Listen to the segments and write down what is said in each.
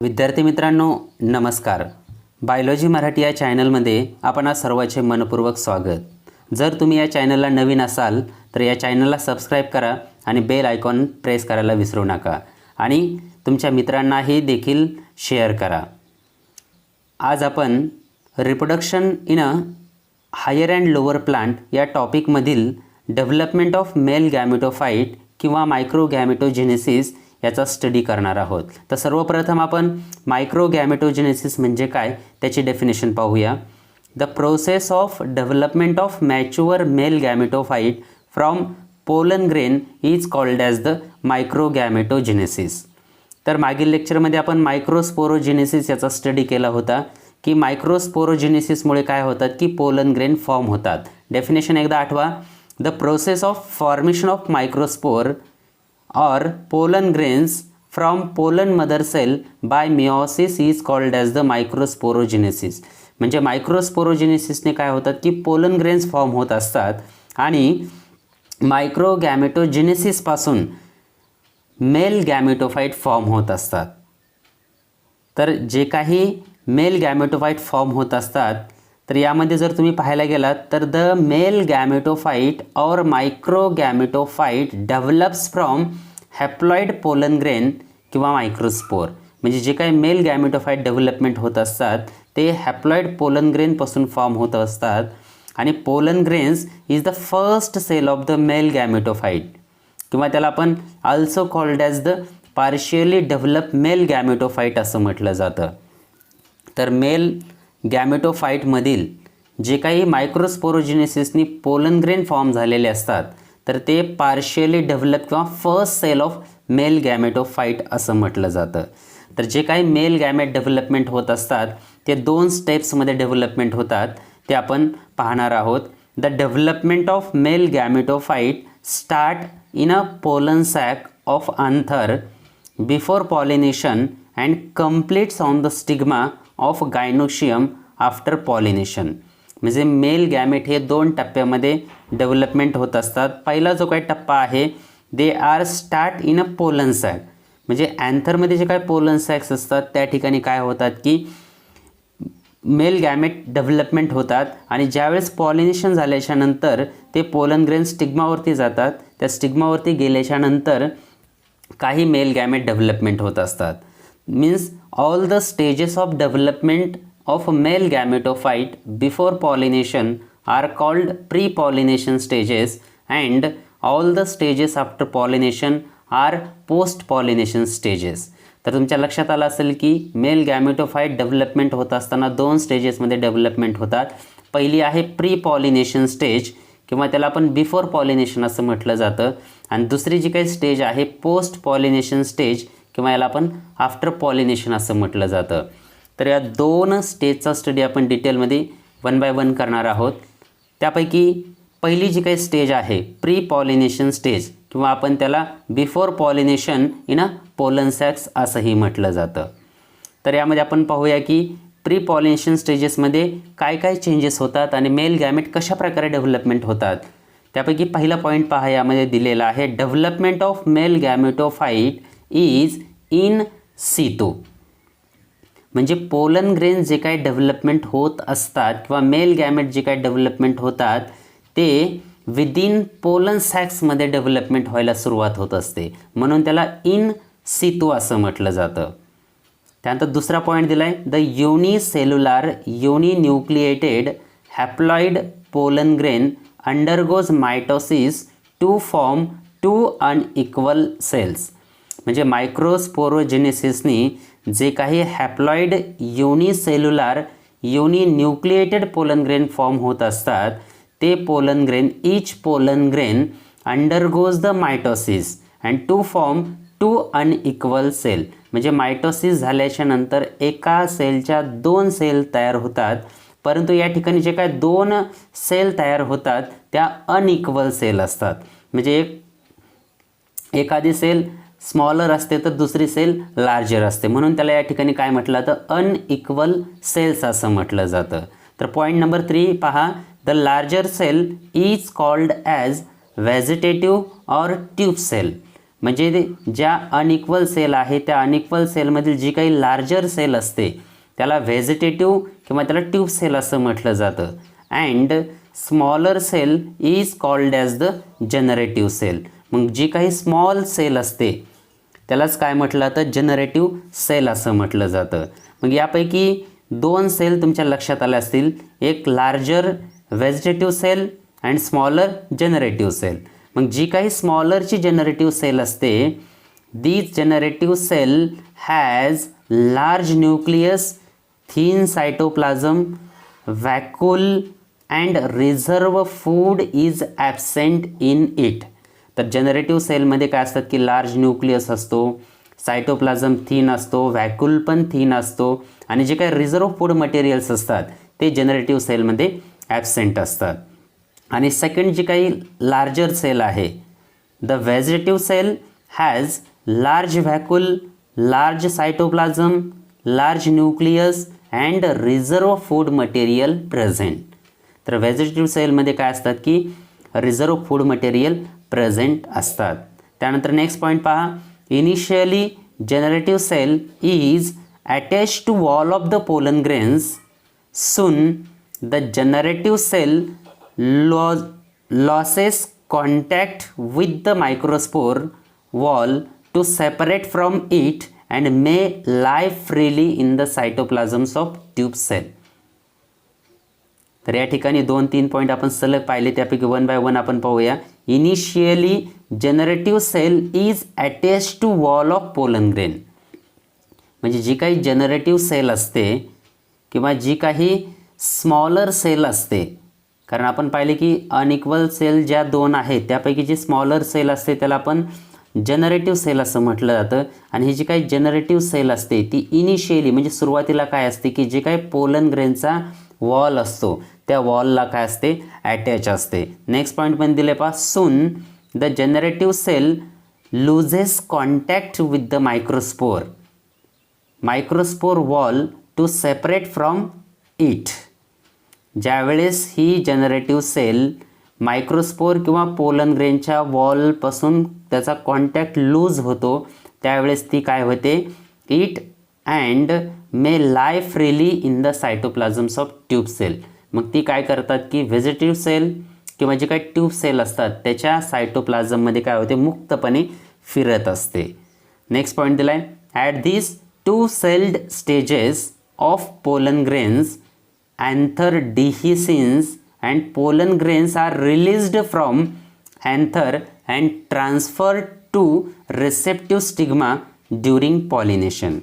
विद्यार्थी मित्रांनो नमस्कार. बायोलॉजी मराठी या चॅनलमध्ये आपणा सर्वांचे मनपूर्वक स्वागत. जर तुम्ही या चॅनलला नवीन असाल तर या चॅनलला सबस्क्राइब करा आणि बेल आयकॉन प्रेस करायला विसरू नका आणि तुमच्या मित्रांनाही देखील शेअर करा. आज आपण reproduction in a higher and lower plant या टॉपिकमधील डेव्हलपमेंट ऑफ मेल गॅमेटोफाइट किंवा मायक्रो गॅमेटोजेनेसिस याचा स्टडी करणार आहोत. तर सर्वप्रथम आपण मायक्रो गॅमेटोजेनेसिस म्हणजे काय त्याची डेफिनेशन पाहूया. The process of development of mature male gametophyte from pollen grain is called as the micro gametogenesis. तर मागील लेक्चरमध्ये आपण मायक्रोस्पोरोजेनेसिस याचा स्टडी केला होता की मायक्रोस्पोरोजेनेसिसमुळे काय होतात की पोलन ग्रेन फॉर्म होतात. डेफिनेशन एकदा आठवा. The process of formation of microspore or pollen grains from pollen mother cell by meiosis is called as the microsporogenesis. म्हणजे मायक्रोस्पोरोजेनेसिसने काय होतात की पोलन ग्रेन्स फॉर्म होत असतात आणि मायक्रो गॅमेटोजेनेसिस पासून मेल गॅमेटोफाइट फॉर्म होत असतात. तर जे काही मेल गॅमेटोफाइट फॉर्म होत असतात तर यामध्ये जर तुम्ही पाहायला गेलात तर द मेल गॅमेटोफाइट और micro gametophyte develops from haploid pollen grain किंवा मायक्रोस्पोर. म्हणजे जे काही मेल गॅमेटोफाइट डेव्हलपमेंट होत असतात ते हॅप्लॉइड पोलन ग्रेनपासून फॉर्म होत असतात आणि pollen grains is the first cell of the male gametophyte किंवा त्याला आपण also called as the partially develop male gametophyte असं म्हटलं जातं. तर मेल गॅमेटोफाइटमधील जे काही मायक्रोस्पोरोजेनेसिसनी पोलन ग्रेन फॉर्म झालेले असतात तर ते पार्शियली डेव्हलप किंवा first cell of male gametophyte असं म्हटलं जातं. तर जे काही मेल गॅमेट डेव्हलपमेंट होत असतात ते दोन स्टेप्समध्ये डेव्हलपमेंट होतात ते आपण पाहणार आहोत. The development of male gametophyte start in a pollen sac of anther before pollination and completes on the stigma of gynoecium after pollination. म्हणजे मेल गॅमेट हे दोन टप्प्यामध्ये डेव्हलपमेंट होत असतात. पहिला जो काही टप्पा आहे they are start in a pollen sac. म्हणजे अँथरमध्ये जे काही पोलन सॅक्स असतात त्या ठिकाणी काय होतात की मेल गॅमेट डेव्हलपमेंट होतात आणि ज्यावेळेस पॉलिनेशन झाल्याच्या नंतर ते पोलन ग्रेन स्टिग्मावरती जातात. त्या स्टिग्मावरती गेल्याच्यानंतर काही मेल गॅमेट डेव्हलपमेंट होत असतात. Means all the stages of development of a male gametophyte before pollination are called pre-pollination stages and all the stages after pollination are post-pollination stages. तर तुमच्या लक्षात आलं असेल की मेल गॅमेटोफाइट डेव्हलपमेंट होत असताना दोन स्टेजेसमध्ये डेव्हलपमेंट होतात. पहिली आहे प्री पॉलिनेशन स्टेज किंवा त्याला आपण बिफोर पॉलिनेशन असं म्हटलं जातं आणि दुसरी जी काही स्टेज आहे पोस्ट पॉलिनेशन स्टेज किंवा याला आपण आफ्टर पॉलिनेशन असं म्हटलं जातं. तर या दोन स्टेजचा स्टडी आपण डिटेलमध्ये वन बाय वन करणार आहोत. त्यापैकी पहिली जी काही स्टेज आहे प्री पॉलिनेशन स्टेज किंवा आपण त्याला before pollination in a pollen sacks असंही म्हटलं जातं. तर यामध्ये आपण पाहूया की प्री पॉलिनेशन स्टेजेसमध्ये काय काय चेंजेस होतात आणि मेल गॅमेट कशा प्रकारे डेव्हलपमेंट होतात. त्यापैकी पहिला पॉईंट पहा यामध्ये दिलेला आहे development of male gametophyte is in situ. म्हणजे पोलन ग्रेन जे काही डेव्हलपमेंट होत असतात किंवा मेल गॅमेट जे काही डेव्हलपमेंट होतात ते विदिन पोलन सॅक्समध्ये डेव्हलपमेंट व्हायला सुरुवात होत असते म्हणून त्याला इन सितू असं म्हटलं जातं. त्यानंतर दुसरा पॉईंट दिला आहे the unicellular uninucleated haploid pollen grain undergoes mitosis to form two unequal cells. म्हणजे मायक्रोस्पोरोजेनेसिसनी जे काही haploid unicellular uninucleated pollen grain form होत असतात ते pollen grain each pollen grain undergoes the mitosis and to form two unequal cell. म्हणजे mitosis झाल्याच्या नंतर एका सेलच्या दोन सेल तयार होतात परंतु या ठिकाणी जे काय दोन सेल तयार होतात त्या अनइक्वल सेल असतात. म्हणजे एखादी सेल स्मॉलर असते तर दुसरी सेल लार्जर असते म्हणून त्याला या ठिकाणी काय म्हटलं जातं अनइक्वल सेल्स असं म्हटलं जातं. तर पॉईंट नंबर 3 पहा the larger cell is called as vegetative or tube cell. म्हणजे ज्या अनइक्वल सेल आहे त्या अनइक्वल सेलमधील जी काही लार्जर सेल असते त्याला व्हेजिटेटिव्ह किंवा त्याला ट्यूब सेल असं म्हटलं जातं. And smaller cell is called as the generative cell. मग जी काही स्मॉल सेल असते त्यालाच काय म्हटलं जातं, जनरेटिव्ह सेल असं म्हटलं जातं. मग यापैकी 2 सेल तुमच्या लक्षात आल्या असतील, एक larger vegetative cell and smaller generative cell. मग जी काही स्मॉलरची जनरेटिव्ह सेल असते, these generative cell has large nucleus, thin cytoplasm, vacuole and reserve food is absent in it. तर जनरेटिव्ह सेलमध्ये काय असतात की लार्ज न्यूक्लियस असतो, सायटोप्लाझम थिन असतो, व्हॅक्यूल पण थिन असतो आणि जे काही रिझर्व फूड मटेरियल्स असतात ते जनरेटिव्ह सेलमध्ये ॲबसेंट असतात. आणि सेकंड जी काही लार्जर सेल आहे, the vegetative cell has large vacuole, large cytoplasm, large nucleus and reserve food material present. तर व्हेजिटेटिव्ह सेलमध्ये काय असतात की रिझर्व फूड मटेरियल प्रेझेंट असतात. त्यानंतर नेक्स्ट पॉईंट पहा, initially generative cell is attached to wall of the pollen grains. Soon the generative cell loses contact with the microspore wall to separate from it and may lie freely in the cytoplasms of tube cell. तर या ठिकाणी 2-3 point आपण सलग पाहिले, त्यापैकी 1 bye 1 आपण पाहूया. Initially generative cell is attach to wall of pollen grain. म्हणजे जी काही जनरेटिव्ह सेल असते किंवा जी काही स्मॉलर सेल असते, कारण आपण पाहिले की अनइक्वल सेल ज्या 2 आहेत त्यापैकी जी स्मॉलर सेल असते त्याला आपण जनरेटिव्ह सेल असं म्हटलं जातं. आणि ही जी काही जनरेटिव्ह सेल असते ती इनिशियली म्हणजे सुरुवातीला काय असते की जे काही पोलन ग्रेनचा वॉल असतो त्या वॉलला काय असते, अटॅच असते. नेक्स्ट पॉईंट पण दिले पहा, soon the generative cell loses contact with the microspore wall to separate from it. ज्यावेळेस ही जनरेटिव्ह सेल मायक्रोस्पोर किंवा पोलन ग्रेनच्या वॉलपासून त्याचा कॉन्टॅक्ट लूज होतो त्यावेळेस ती काय होते, it and may lie freely in the cytoplasms of tube cell. मग ती काय करतात की व्हेजिटेटिव्ह सेल किंवा जे काही ट्यूब सेल असतात त्याच्या सायटोप्लाझममध्ये काय होते, मुक्तपणे फिरत असते. नेक्स्ट पॉईंट दिला आहे, at this 2 sailed stages of pollen grains anther dehiscence and pollen grains are released from anther and transferred to receptive stigma during pollination.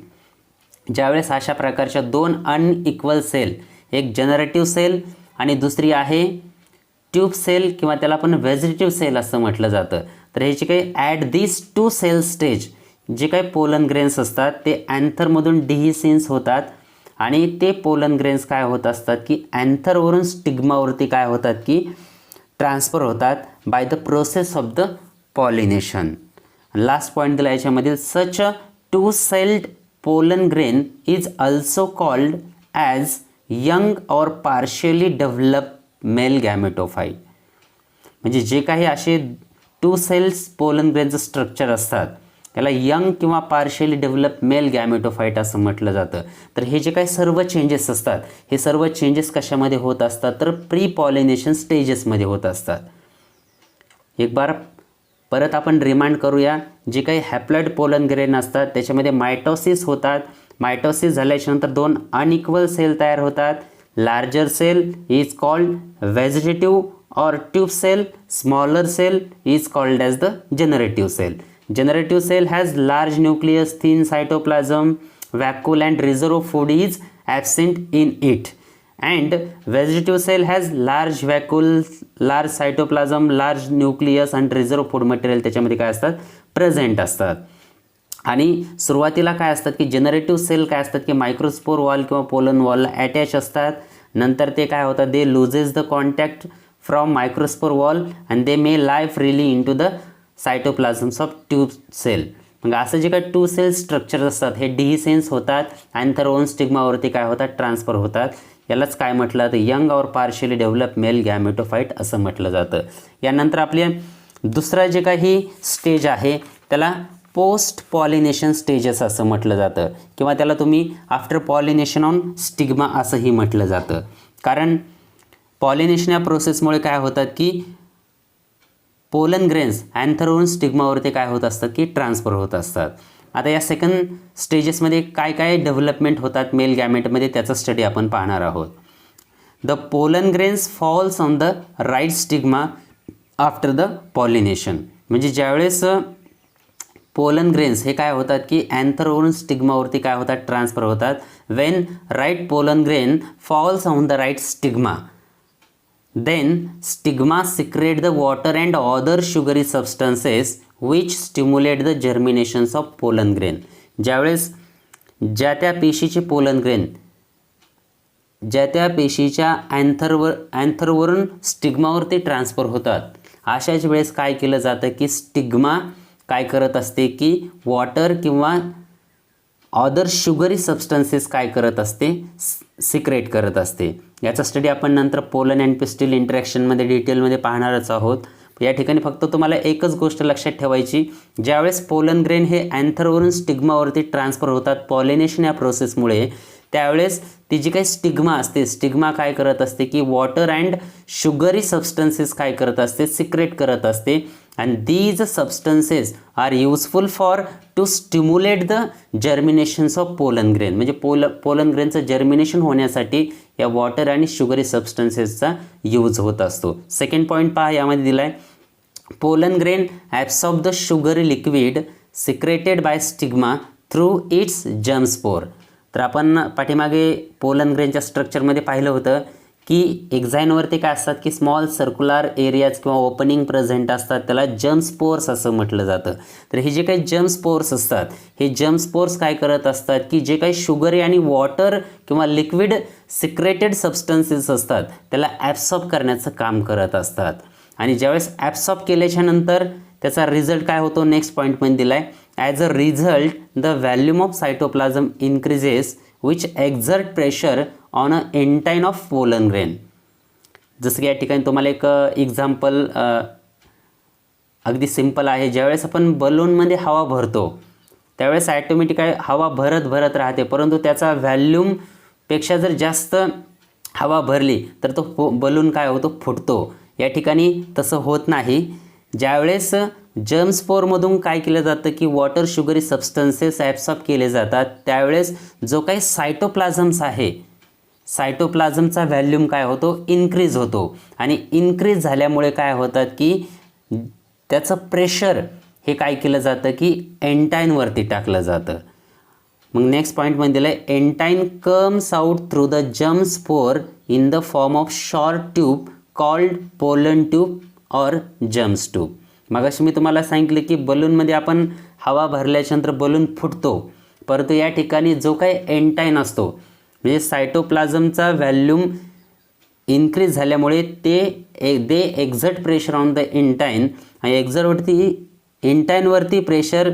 ज्यावेळेस अशा प्रकारच्या 2 अनइक्वल सेल, एक जनरेटिव्ह सेल आणि दुसरी आहे ट्यूब सेल किंवा त्याला आपण व्हेजिटेटिव्ह सेल असं म्हटलं जातं. तर ह्याची काही ॲट दिस 2 सेल स्टेज जे काही पोलन ग्रेन्स असतात ते अँथरमधून डिहिसेन्स होतात आणि ते पोलन ग्रेन्स काय होत असतात की अँथरवरून स्टिग्मावरती काय होतात की ट्रान्सफर होतात by the process of the pollination. Last point दिला याच्यामधील, such a 2 celled pollen grain is also called as young or partially develop male gametophyte. म्हणजे जे काही असे 2 सेल्स पोलन ग्रेनचं स्ट्रक्चर असतात त्याला यंग किंवा पार्शियली डेव्हलप मेल गॅमेटोफाईट असं म्हटलं जातं. तर हे जे काही सर्व चेंजेस असतात हे सर्व चेंजेस कशामध्ये होत असतात, तर प्री पॉलिनेशन स्टेजेसमध्ये होत असतात. एक बार परत आपण रिमाइंड करूया, जे काही हॅप्लॉइड पोलन ग्रेन असतात त्याच्यामध्ये मायटोसिस होतात. मायटोसिस झाल्याच्यानंतर 2 अनइक्वल सेल तयार होतात. Larger cell is called vegetative or tube cell, smaller cell is called as the generative cell. Generative cell has large nucleus, thin cytoplasm, vacuole and reserve food is absent in it. And vegetative cell has large vacuole, large cytoplasm, large nucleus and reserve food material त्याच्यामध्ये काय असतात, present असतात. आणि सुरुवातीला काय असतात की generative sale काय असतात की मायक्रोस्पोर वॉल किंवा पोलन वॉलला अटॅच असतात. नंतर ते काय होतात, they loses the contact from microspore wall and they may lie freely in to the cytoplasms of tube cell. मग असं जे काही 2 सेल स्ट्रक्चर असतात हे डिहिसेन्स होतात आणि थर स्टिग्मावरती काय होतात, ट्रान्सफर होतात. यालाच काय म्हटलं जातं, यंग और पार्शियली डेव्हलप मेल गॅमेटोफाईट असं म्हटलं जातं. यानंतर आपले दुसरा जे काही स्टेज आहे त्याला पोस्ट पॉलिनेशन स्टेजेस असं म्हटलं जातं किंवा त्याला तुम्ही आफ्टर पॉलिनेशन ऑन स्टिग्मा असंही म्हटलं जातं. कारण पॉलिनेशन या प्रोसेसमुळे काय होतात की पोलन ग्रेन्स अँथरवरून स्टिग्मावरती काय होत असतात की ट्रान्सफर होत असतात. आता या सेकंड स्टेजेसमध्ये काय काय डेव्हलपमेंट होतात मेल गॅमेटमध्ये त्याचा स्टडी आपण पाहणार आहोत. The pollen grains falls on the right stigma after the pollination. म्हणजे ज्यावेळेस पोलन ग्रेन्स हे काय होतात की अँथरवरून स्टिग्मावरती काय होतात ट्रान्सफर होतात. When right pollen grain falls on the right stigma then stigma secrete the water and other sugary substances which stimulate the germinations of pollen grain. ज्यावेळेस ज्या त्या पेशीचे पोलन ग्रेन ज्या त्या पेशीच्या अँथरवरून स्टिग्मावरती ट्रान्सफर होतात, अशाच वेळेस काय केलं जातं की स्टिग्मा काय करत असते की वॉटर किंवा अदर शुगरी सबस्टन्सेस काय करत असते सिक्रेट करत असते. याचा स्टडी आपण नंतर पोलन अँड पिस्टिल इंटरॅक्शनमध्ये डिटेलमध्ये पाहणारच आहोत. या ठिकाणी फक्त तुम्हाला एकच गोष्ट लक्षात ठेवायची, ज्यावेळेस पोलन ग्रेन हे अँथरवरून स्टिग्मावरती ट्रान्सफर होतात पॉलिनेशन या प्रोसेसमुळे, त्यावेळेस ती जी काही स्टिग्मा असते स्टिग्मा काय करत असते की वॉटर अँड शुगरी सबस्टन्सेस काय करत असते सिक्रेट करत असते. and these substances are useful for to stimulate the germinations of pollen grain. म्हणजे pollen grainचं जर्मिनेशन होण्यासाठी या वॉटर आणि शुगरी सबस्टन्सेसचा यूज होत असतो. सेकंड पॉईंट पहा यामध्ये दिलाय, pollen grain absorb the sugary liquid secreted by stigma through it's germ spore. तर आपण पाठीमागे पोलन ग्रेनच्या स्ट्रक्चरमध्ये पाहिलं होतं की एक्झाईनवरती काय असतात की स्मॉल सर्क्युलर एरियाज किंवा ओपनिंग प्रेझेंट असतात, त्याला जर्म स्पोर्स असं म्हटलं जातं. तर हे जे काही जर्म स्पोर्स असतात हे जर्म स्पोर्स काय करत असतात की जे काही शुगरी आणि वॉटर किंवा लिक्विड सिक्रेटेड सबस्टन्सेस असतात त्याला ॲब्सॉर्ब करण्याचं काम करत असतात. आणि ज्यावेळेस ॲब्सॉर्ब केल्याच्या नंतर त्याचा रिझल्ट काय होतो नेक्स्ट पॉईंटमध्ये दिला आहे, as a result the volume of cytoplasm increases which exert pressure on a एंटाइन of pollen grain. जसं की या ठिकाणी तुम्हाला एक एक्झाम्पल अगदी सिंपल आहे. ज्यावेळेस आपण बलूनमध्ये हवा भरतो त्यावेळेस ॲटोमॅटिक हवा भरत राहते, परंतु त्याचा व्हॅल्यूमपेक्षा जर जास्त हवा भरली तर तो बलून काय होतो फुटतो. या ठिकाणी तसं होत नाही. ज्यावेळेस जर्म स्पोरमधून काय केलं जातं की वॉटर शुगरी सबस्टन्सेस ॲब्सॉर्ब केले जातात, त्यावेळेस जो काही सायटोप्लाझम्स आहे सायटोप्लाझमचा व्हॅल्यूम काय होतो इन्क्रीज होतो. आणि इन्क्रीज झाल्यामुळे काय होतात की त्याचं प्रेशर हे काय केलं जातं की एंटाईनवरती टाकलं जातं. मग नेक्स्ट पॉईंटमध्ये दिलं आहे, intine comes out through the germ spore in the form of short tube called pollen tube or germs tube. मगाशी मी तुम्हाला सांगितले की बलूनमध्ये आपण हवा भरल्याच्यानंतर बलून फुटतो, परंतु या ठिकाणी जो काही एंटाईन असतो म्हणजे सायटोप्लाझमचा व्हॅल्यूम इन्क्रीज झाल्यामुळे दे एक्झर्ट प्रेशर ऑन द एंटाईन आणि एंटाईनवरती प्रेशर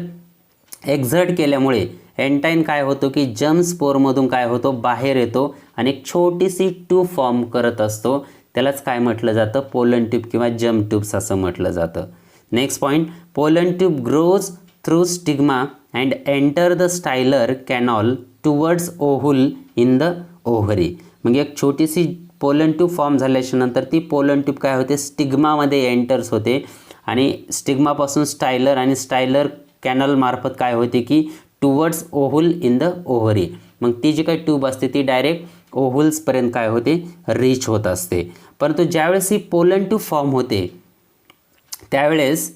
एक्झर्ट केल्यामुळे एंटाईन काय होतो की जर्म स्पोरमधून काय होतो बाहेर येतो आणि एक छोटीशी ट्यूब फॉर्म करत असतो. त्यालाच काय म्हटलं जातं पोलन ट्यूब किंवा जर्म ट्यूब्स असं म्हटलं जातं. Next point, pollen tube grows through stigma and enter the stylar canal towards ovule in the ovary. म्हणजे एक छोटीशी पोलन ट्यूब फॉर्म झाल्याच्या नंतर ती पोलन ट्यूब काय होते स्टिग्मामध्ये एंटर्स होते आणि स्टिग्मापासून स्टायलर आणि स्टायलर कॅनल मार्फत काय होते की towards ovule in the ovary. मग ती जी काही ट्यूब असते ती डायरेक्ट ओव्हल्सपर्यंत काय होते रीच होत असते. परंतु ज्यावेळेस ही पोलन ट्यूब फॉर्म होते त्यावेळेस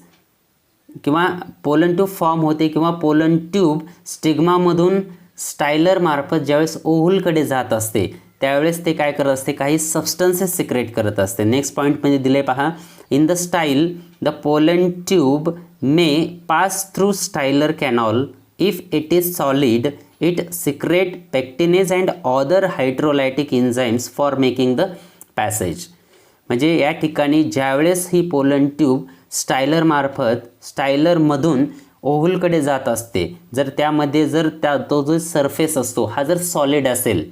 किंवा पोलन ट्यूब फॉर्म होते किंवा पोलन ट्यूब स्टिग्मामधून स्टायलर मार्फत ज्यावेळेस ओव्हलकडे जात असते त्यावेळेस ते काय करत असते काही सबस्टन्सेस सिक्रेट करत असते. नेक्स्ट पॉईंटमध्ये दिले पहा, in the style the pollen tube may pass through stylar canal if it is solid it secrete pectinase and other hydrolytic enzymes for making the passage. म्हणजे या ठिकाणी ज्यावेळेस ही पोलन ट्यूब स्टायलर मार्फत स्टायलरमधून ओव्हलकडे जात असते, जर त्यामध्ये तो जो सरफेस असतो हा जर सॉलिड असेल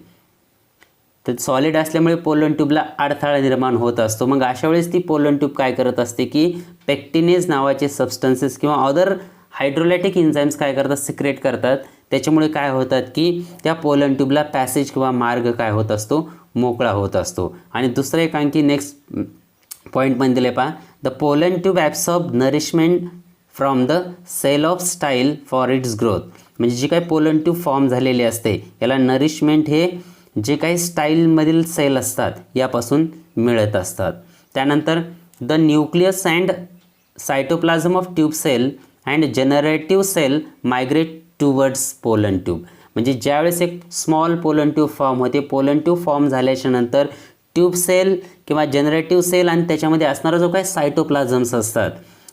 तर सॉलिड असल्यामुळे पोलन ट्यूबला अडथळा निर्माण होत असतो. मग अशा वेळेस ती पोलन ट्यूब काय करत असते की पेक्टिनेज नावाचे सबस्टन्सेस किंवा अदर हायड्रोलायटिक एन्झाईम्स काय करतात, सिक्रेट करतात. त्याच्यामुळे काय होतात की त्या पोलन ट्यूबला पॅसेज किंवा मार्ग काय होत असतो, मोकळा होत असतो. आणि दुसरं एक आणखी नेक्स्ट पॉईंट पण दिले पहा, the pollen tube absorb nourishment from the cell of style for its growth. म्हणजे जी काही पोलन ट्यूब फॉर्म झालेली असते याला नरिशमेंट हे जे काही स्टाईलमधील सेल असतात यापासून मिळत असतात. त्यानंतर the nucleus and cytoplasm of tube cell and generative cell migrate towards pollen tube. म्हणजे ज्यावेळेस एक स्मॉल पोलन ट्यूब फॉर्म होते, पोलन ट्यूब फॉर्म झाल्याच्या नंतर ट्यूब सेल किंवा जनरेटिव्ह सेल आणि त्याच्यामध्ये असणारा जो काही सायटोप्लाझम्स असतात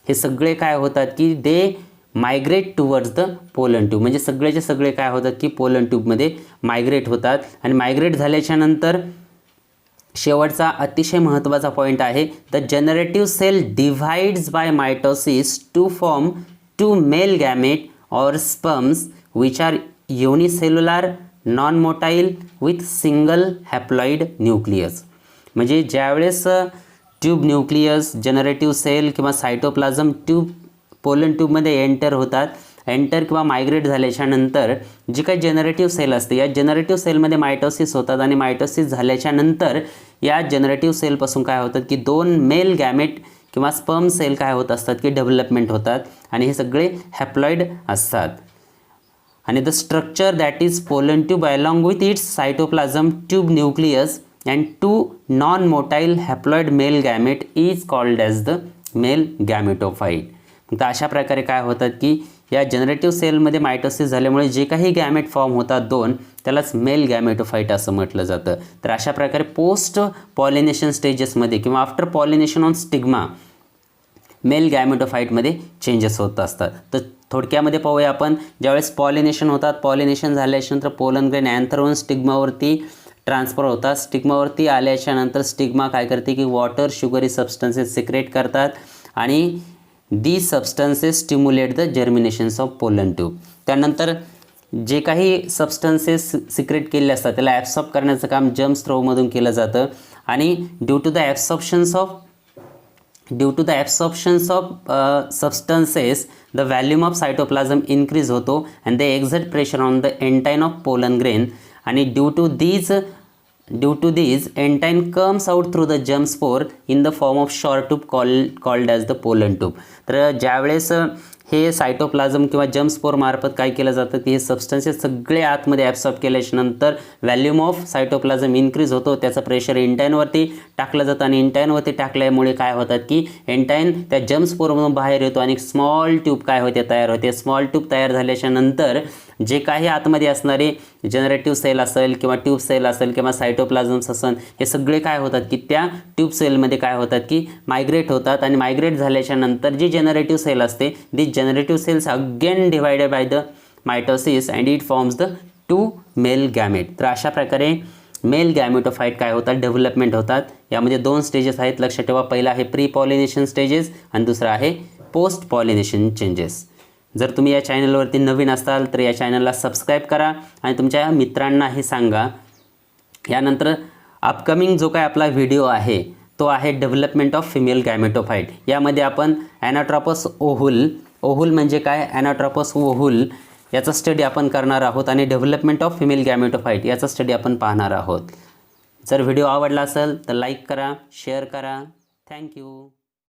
हे सगळे काय होतात की they migrate towards the pollen tube. म्हणजे सगळेचे सगळे काय होतात की पोलन ट्यूबमध्ये मायग्रेट होतात. आणि मायग्रेट झाल्याच्या नंतर शेवटचा अतिशय महत्त्वाचा पॉईंट आहे, the generative cell divides by mitosis to form two male gamete or sperms which are unicellular non motile with single haploid nucleus. म्हणजे ज्यावेळेस ट्यूब न्यूक्लियस, जनरेटिव्ह सेल किंवा सायटोप्लाझम ट्यूब पोलन ट्यूबमध्ये एंटर किंवा migrate झाल्याच्या नंतर जी काही generative cell असते या जनरेटिव्ह सेलमध्ये मायटोसिस होतात. आणि मायटोसिस झाल्याच्या नंतर या जनरेटिव्ह सेलपासून काय होतात की 2 मेल गॅमेट किंवा स्पर्म सेल काय होत असतात की डेव्हलपमेंट होतात. आणि हे सगळे हॅप्लॉइड असतात. आणि the structure that is pollen tube along with its cytoplasm tube nucleus and 2 non motile haploid male gamete is called as the male gametophyte. तर अशा प्रकारे काय होतात की या जनरेटिव्ह सेलमध्ये मायटोसिस झाल्यामुळे जे काही गॅमेट फॉर्म होतात 2 त्यालाच मेल गॅमेटोफाईट असं म्हटलं जातं. तर अशा प्रकारे पोस्ट पॉलिनेशन स्टेजेसमध्ये किंवा after pollination on stigma male गॅमेटोफाईटमध्ये चेंजेस होत असतात. तर थोडक्यामध्ये पाहूया आपण, ज्यावेळेस पॉलिनेशन होतात, पॉलिनेशन झाल्याच्यानंतर पोलन ग्रेन अँथरवरून स्टिग्मावरती ट्रान्सफर होतात. स्टिग्मावरती आल्याच्या नंतर स्टिग्मा काय करते की वॉटर शुगरी सबस्टन्सेस सिक्रेट करतात आणि the substances stimulate the germinations of pollen tube. त्यानंतर जे काही सबस्टन्सेस सिक्रेट केलेले असतात त्याला ॲब्सॉर्ब करण्याचं काम जर्म्स थ्रोमधून केलं जातं. आणि due to the absorptions of substances the volume of cytoplasm increase होतो and they exert pressure on the intine of pollen grain. आणि due to these entine comes out through the germ spore in the form of short tube called as the pollen tube. तर ज्यावेळेस हे cytoplasm किंवा germ spore मार्फत काय केलं जातं की हे सबस्टन्सेस सगळे आतमध्ये ॲब्सॉर्ब केल्याच्यानंतर व्हॅल्यूम ऑफ सायटोप्लाझम इन्क्रीज होतो, त्याचं प्रेशर एंटाईनवरती टाकलं जातं आणि एंटाईनवरती टाकल्यामुळे काय होतात की एंटाईन त्या जर्म स्पोरमधून बाहेर येतो आणि स्मॉल ट्यूब काय होते तयार होते. स्मॉल ट्यूब तयार झाल्याच्या नंतर जे काही आतमध्ये असणारे जनरेटिव्ह सेल असेल किंवा ट्यूब सेल असेल किंवा सायटोप्लाझम्स असेल हे सगळे काय होतात की त्या ट्यूब सेलमध्ये काय होतात की मायग्रेट होतात. आणि मायग्रेट झाल्याच्या नंतर जी जनरेटिव्ह सेल असते the generative cells again divided by the mitosis and it forms the 2 male gamete. तर अशा प्रकारे मेल गॅमेटोफाईट काय होतात, डेव्हलपमेंट होतात. यामध्ये 2 स्टेजेस आहेत, लक्षात ठेवा. पहिला आहे प्री पॉलिनेशन स्टेजेस आणि दुसरा आहे पोस्ट पॉलिनेशन चेंजेस. जर तुम्ही या चॅनलवरती नवीन असाल तर या चॅनलला सबस्क्राईब करा आणि तुमच्या मित्रांनाही सांगा. यानंतर अपकमिंग जो काय आपला व्हिडिओ आहे तो आहे डेव्हलपमेंट ऑफ फिमेल गॅमेटोफाईट. यामध्ये आपण ॲनाट्रोपस ओव्हल म्हणजे काय, ॲनाट्रोपस ओव्हल याचा स्टडी आपण करणार आहोत आणि डेव्हलपमेंट ऑफ फिमेल गॅमेटोफाईट याचा स्टडी आपण पाहणार आहोत. जर व्हिडिओ आवडला असेल तर लाईक करा, शेअर करा. थँक्यू.